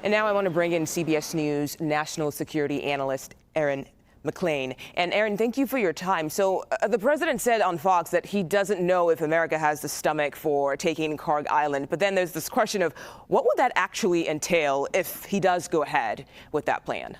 And now I want to bring in CBS News national security analyst Aaron MacLean. And Aaron, thank you for your time. So the president said on Fox that he doesn't know if America has the stomach for taking Kharg Island. But then there's this question of what would that actually entail if he does go ahead with that plan?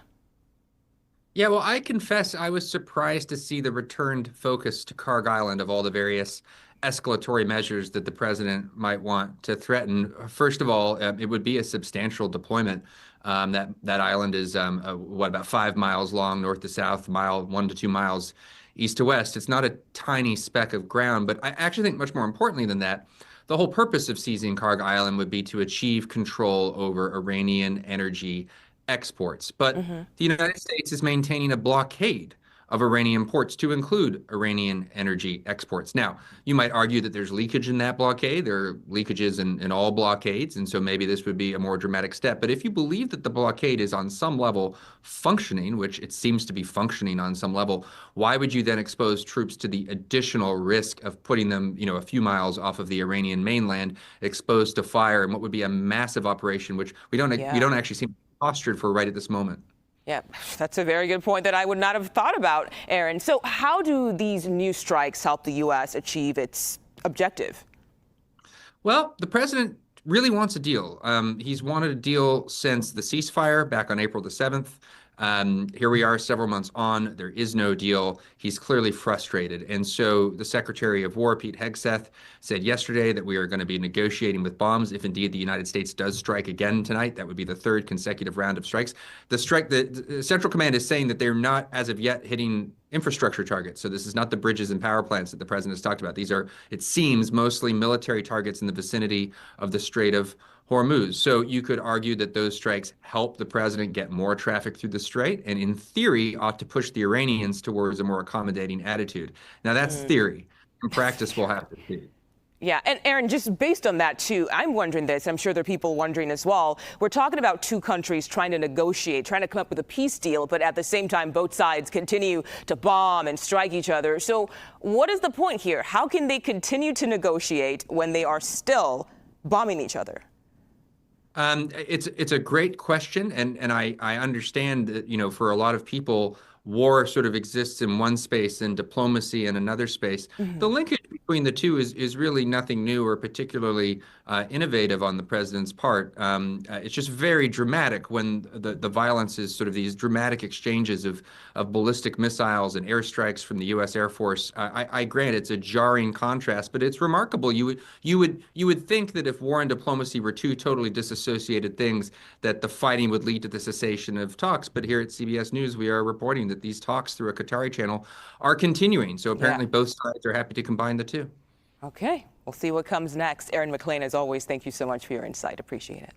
Yeah, well, I confess I was surprised to see the returned focus to Kharg Island of all the various escalatory measures that the president might want to threaten. First of all, it would be a substantial deployment. That island is about 5 miles long, north to south, 1 to 2 miles east to west. It's not a tiny speck of ground, but I actually think much more importantly than that, the whole purpose of seizing Kharg Island would be to achieve control over Iranian energy exports. But the United States is maintaining a blockade of Iranian ports to include Iranian energy exports. Now, you might argue that there's leakage in that blockade. There are leakages in all blockades, and so maybe this would be a more dramatic step. But if you believe that the blockade is on some level functioning, which it seems to be functioning on some level, why would you then expose troops to the additional risk of putting them, a few miles off of the Iranian mainland, exposed to fire and what would be a massive operation, which we don't actually seem postured for right at this moment? Yeah, that's a very good point that I would not have thought about, Aaron. So how do these new strikes help the U.S. achieve its objective? Well, the president really wants a deal. He's wanted a deal since the ceasefire back on April the 7th. Here we are several months on. There is no deal. He's clearly frustrated. And so the Secretary of War, Pete Hegseth, said yesterday that we are going to be negotiating with bombs. If indeed the United States does strike again tonight, that would be the third consecutive round of strikes. The Central Command is saying that they're not, as of yet, hitting infrastructure targets. So this is not the bridges and power plants that the president has talked about. These are, it seems, mostly military targets in the vicinity of the Strait of Hormuz. So you could argue that those strikes help the president get more traffic through the strait, and in theory ought to push the Iranians towards a more accommodating attitude. Now that's theory. In practice, we'll have to see. Yeah, and Aaron, just based on that too, I'm wondering this, I'm sure there are people wondering as well. We're talking about two countries trying to negotiate, trying to come up with a peace deal, but at the same time, both sides continue to bomb and strike each other. So what is the point here? How can they continue to negotiate when they are still bombing each other? It's a great question, and I understand that, for a lot of people, war sort of exists in one space and diplomacy in another space. The linkage between the two is really nothing new or particularly innovative on the president's part. It's just very dramatic when the violence is sort of these dramatic exchanges of ballistic missiles and airstrikes from the U.S. Air Force. I grant it's a jarring contrast, but it's remarkable. You would think that if war and diplomacy were two totally disassociated things, that the fighting would lead to the cessation of talks. But here at CBS News, we are reporting that these talks through a Qatari channel are continuing. So apparently both sides are happy to combine the two. Okay, we'll see what comes next. Aaron MacLean, as always, thank you so much for your insight. Appreciate it.